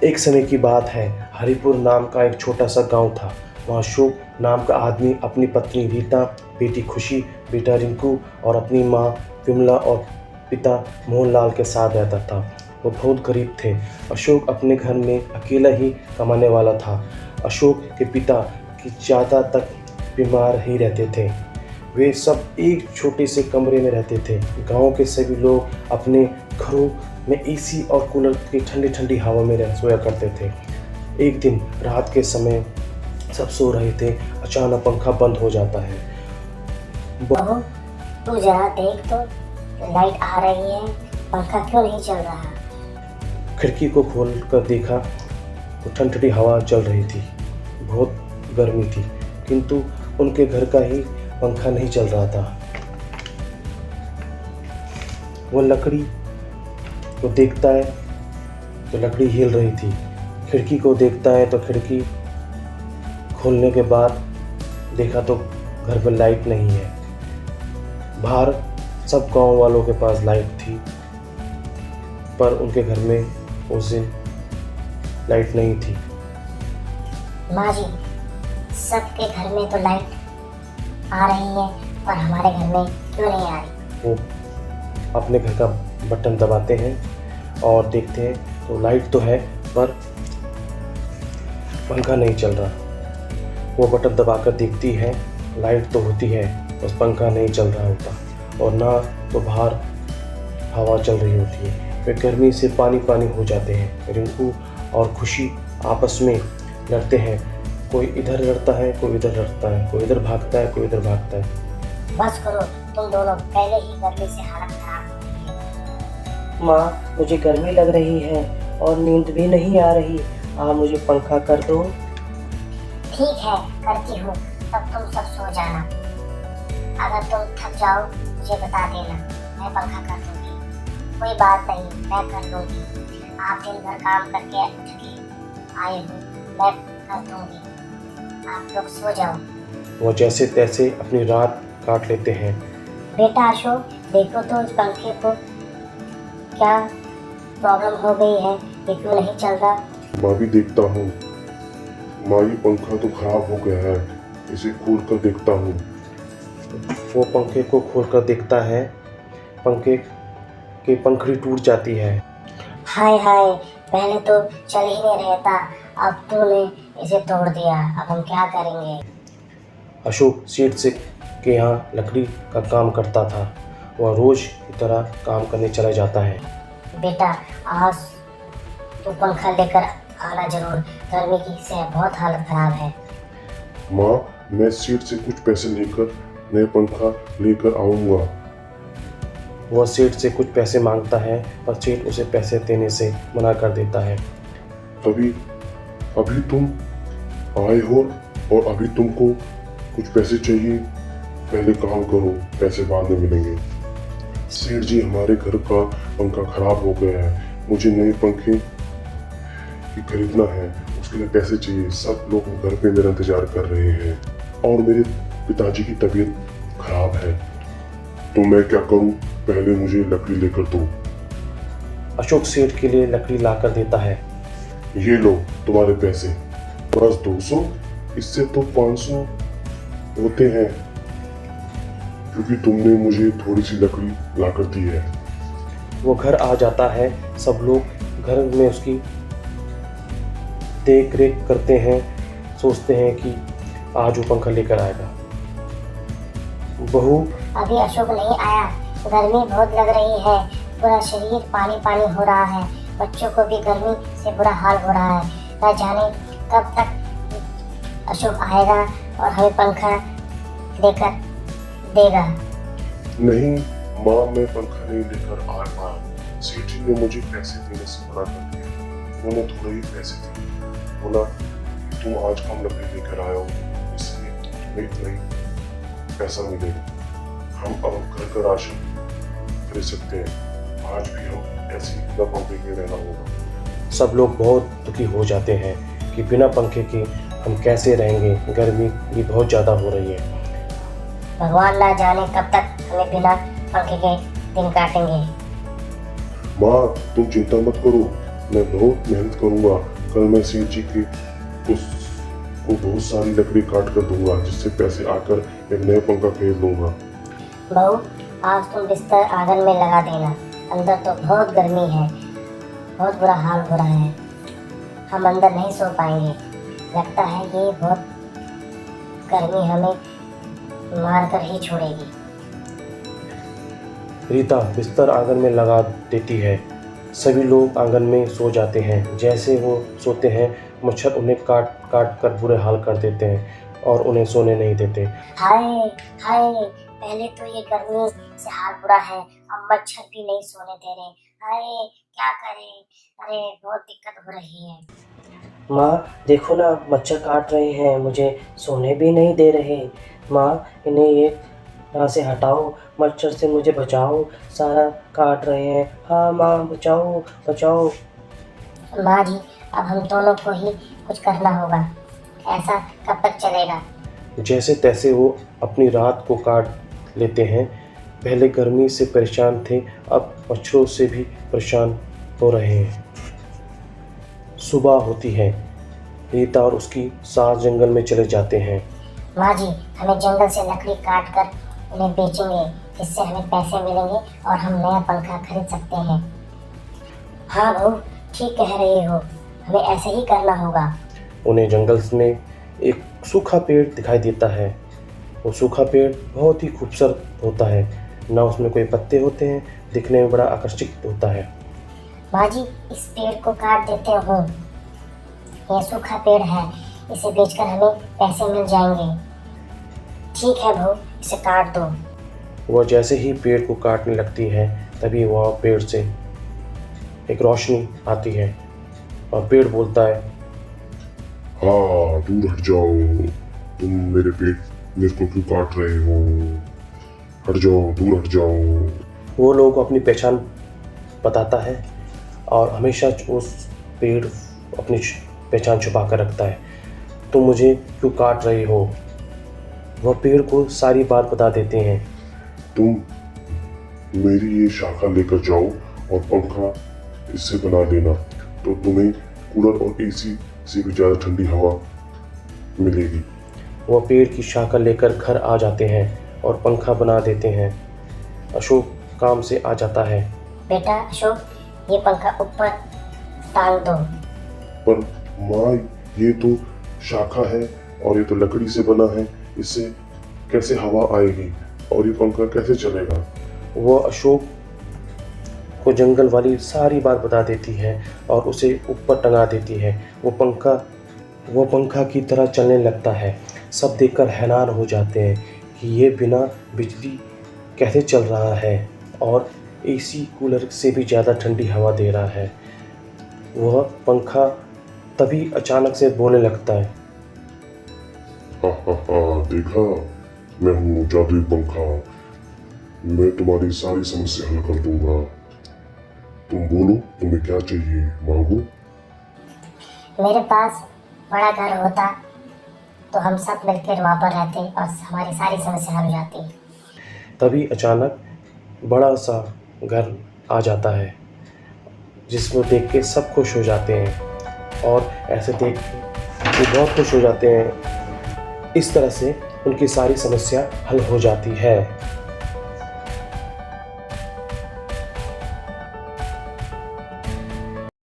एक समय की बात है, हरिपुर नाम का एक छोटा सा गांव था। वहाँ अशोक नाम का आदमी अपनी पत्नी रीता, बेटी खुशी, बेटा रिंकू और अपनी माँ विमला और पिता मोहनलाल के साथ रहता था। वो बहुत गरीब थे। अशोक अपने घर में अकेला ही कमाने वाला था। अशोक के पिता की ज़्यादा तक बीमार ही रहते थे। वे सब एक छोटे से कमरे में रहते थे। गांव के सभी लोग अपने घरों में एसी और कूलर की ठंडी ठंडी हवा में सोया करते थे। एक दिन रात के समय सब सो रहे थे, अचानक पंखा बंद हो जाता है। बहू, तू जरा देख तो, लाइट आ रही है, पंखा क्यों नहीं चल रहा? खिड़की को खोल कर देखा तो ठंडी हवा चल रही थी। बहुत गर्मी थी, किंतु उनके घर का ही पंखा नहीं चल रहा था। वो लकड़ी को देखता है तो लकड़ी हिल रही थी। खिड़की को देखता है तो खिड़की खोलने के बाद देखा तो घर में लाइट नहीं है। बाहर सब गांव वालों के पास लाइट थी, पर उनके घर में उस दिन लाइट नहीं थी। माँ जी, सबके घर में तो लाइट आ रही है, पर हमारे घर में क्यों नहीं आ रही? वो अपने घर का बटन दबाते हैं और देखते हैं तो लाइट तो है, पर पंखा नहीं चल रहा। वो बटन दबाकर देखती है, लाइट तो होती है, बस पंखा नहीं चल रहा होता और ना तो बाहर हवा चल रही होती है। वे गर्मी से पानी पानी हो जाते हैं। रिंकू और खुशी आपस में लड़ते हैं। कोई इधर लड़ता है, कोई इधर लड़ता है, कोई इधर भागता है, कोई इधर भागता है। बस करो, तुम दोनों पहले ही गर्मी से हालत खराब हो गई है। माँ, मुझे गर्मी लग रही है और नींद भी नहीं आ रही। मुझे पंखा कर दो। ठीक है, करती हूँ, तब तुम सब सो जाना। अगर तुम थक जाओ मुझे बता देना, मैं पंखा कर दूंगी। कोई बात नहीं, मैं कर दूंगी। आप दिन भर काम करके थके आए हो, मैं कर दूंगी। आप लोग सो जाओ। वो जैसे तैसे अपनी रात काट लेते हैं। बेटा अशोक, देखो तो इस पंखे को क्या प्रॉब्लम हो गई है, ये क्यों नहीं चल रहा? मैं भी देखता हूँ। माँ, ये पंखा तो खराब हो गया है, इसे खोल कर देखता हूँ। वो पंखे को खोलकर देखता है, पंखे की पंखड़ी टूट जाती है। हाय हाय, पहले तो चल ही नहीं रहा था, अब तूने इसे तोड़ दिया, अब हम क्या करेंगे? अशोक सेठ से के यहाँ लकड़ी का काम करता था। वह रोज की तरह काम करने चला जाता है। बेटा, आज तू पंखा लेकर आना जरूर, गर्मी की से बहुत हालत खराब है। माँ, मैं सेठ से कुछ पैसे लेकर नया पंखा लेकर आऊँगा। वह सेठ से कुछ पैसे मांगता है, पर सेठ उसे पैसे देने से मना कर देता है। अभी तुम आए हो और अभी तुमको कुछ पैसे चाहिए, पहले काम करो, पैसे बाद में मिलेंगे। सेठ जी, हमारे घर का पंखा खराब हो गया है, मुझे नए पंखे खरीदना है, उसके लिए पैसे चाहिए। सब लोग घर पे मेरा इंतजार कर रहे हैं और मेरे पिताजी की तबीयत खराब है, तो मैं क्या करूं? पहले मुझे लकड़ी लेकर दो। अशोक सेठ के लिए लकड़ी लाकर देता है। ये लो तुम्हारे पैसे, बस 200, इससे तो 500 होते हैं, क्योंकि तुमने मुझे थोड़ी सी लकड़ी लाकर दी है। वो घर आ जाता है। सब लोग घर में उसकी देख रेख करते हैं, सोचते हैं कि आज वो पंखा लेकर आएगा। बहू, अभी अशोक नहीं आया, गर्मी बहुत लग रही है, पूरा शरीर पानी पानी हो रहा है, बच्चों को भी गर्मी से बुरा हाल हो रहा है। न जाने कब तक अशोक आएगा और हमें पंखा लेकर देगा। नहीं माँ, मैं पंखा नहीं लेकर आ रहा। सेठ जी ने मुझे पैसे देने से मना कर दिया। उन्होंने थोड़े ही पैसे दिए, बोला तुम आज कम लकड़ी लेकर आए हो, इसलिए तुम्हें इतना ही पैसा मिलेगा। हम अब घर का राशन खरीद सकते हैं। आज भी हम ऐसे ही बिना पंखे के रहना होगा। सब लोग बहुत दुखी हो जाते हैं कि बिना पंखे के हम कैसे रहेंगे, गर्मी भी बहुत ज़्यादा हो रही है। भगवान ना जाने कब तक हमें बिना पंखे के दिन काटेंगे। माँ, तुम चिंता मत करो, मैं बहुत मेहनत करूंगा, कल मैं सेठ जी के को बहुत सारी लकड़ी काट कर दूंगा, जिससे पैसे आकर एक नया पंखा खरीद लूंगा। बहू, आज तुम बिस्तर आंगन में लगा देना। अंदर तो बहुत गर्मी है, बहुत बुरा हाल हो रहा है। हम अंदर नहीं सो पाएंगे। लगता है ये बहुत गर्मी हमें मार कर ही छोड़ेगी। रीता बिस्तर आंगन में लगा देती है। सभी लोग आंगन में सो जाते हैं। जैसे वो सोते हैं, मच्छर उन्हें काट काट कर बुरे हाल कर देते हैं और उन्हें सोने नहीं देते। हाय हाय, पहले तो ये गर्मी से हाल बुरा है, अब मच्छर भी नहीं सोने दे रहे। हाय, क्या करें? अरे बहुत दिक्कत हो रही है। माँ देखो ना, मच्छर काट रहे हैं, मुझे सोने भी नहीं दे रहे। माँ इन्हें ये यहाँ से हटाओ, मच्छर से मुझे बचाओ, सारा काट रहे हैं। हाँ माँ, बचाओ बचाओ। माँ जी, अब हम दोनों को ही कुछ करना होगा। ऐसा कब तक चलेगा? जैसे तैसे वो अपनी रात को काट लेते हैं। पहले गर्मी से परेशान थे, अब मच्छरों से भी परेशान हो रहे हैं। सुबह होती है। रीता और उसकी सास जंगल में चले जाते हैं। माँ जी, हमें जंगल से लकड़ी काट कर उन्हें बेचेंगे, जिससे हमें पैसे मिलेंगे और हम नया पंखा खरीद सकते हैं। हाँ बहू, ठीक कह रही हो, हमें ऐसे ही करना होगा। उन्हें जंगल में एक सूखा पेड़ दिखाई देता है। वो सूखा पेड़ बहुत ही खूबसूरत होता है। ना उसमें कोई पत्ते होते हैं, दिखने में बड़ा आकर्षित होता है। माँ जी, इस पेड़ को काट देते हो। यह सूखा पेड़ है, इसे बेचकर हमें पैसे मिल जाएंगे। ठीक है बहू, इसे काट दो। वह जैसे ही पेड़ को काटने लगती है, तभी वह पेड़ से एक रोशनी आती है और पेड़ बोलता है, हाँ, दूर हट जाओ, तुम मेरे को क्यों काट रहे हो? हट जाओ, दूर हट जाओ। वो लोग अपनी पहचान बताता है और हमेशा उस पेड़ अपनी पहचान छुपा कर रखता है। तुम मुझे क्यों काट रहे हो? वह पेड़ को सारी बात बता देते हैं। तुम मेरी ये शाखा लेकर जाओ और पंखा इससे बना देना, तो तुम्हें कूलर और एसी से भी ज़्यादा ठंडी हवा मिलेगी। वह पेड़ की शाखा लेकर घर आ जाते हैं और पंखा बना देते हैं। अशोक काम से आ जाता है। बेटा अशोक, ये पंखा ऊपर टांग दो। पर माँ, ये तो शाखा है और ये तो लकड़ी से बना है, इससे कैसे हवा आएगी और ये पंखा कैसे चलेगा? वह अशोक को जंगल वाली सारी बात बता देती है और उसे ऊपर टंगा देती है। वो पंखा की तरह चलने लगता है। सब देखकर हैरान हो जाते हैं कि ये बिना बिजली कैसे चल रहा है और एसी कूलर से भी ज़्यादा ठंडी हवा दे रहा है। वह पंखा तभी अचानक से बोलने लगता है, हा, देखा, मैं हूँ जादुई पंखा, मैं तुम्हारी सारी समस्या हल कर दूंगा। तुम बोलो, तुम्हें क्या चाहिए, मांगो। मेरे पास बड़ा घर होता तो हम सब मिलकर वहाँ पर रहते और हमारी सारी समस्या हल हो जाती। तभी अचानक बड़ा सा घर आ जाता है, जिसको देख के सब खुश हो जाते हैं और ऐसे देख के वो बहुत खुश हो जाते हैं। इस तरह से उनकी सारी समस्या हल हो जाती है।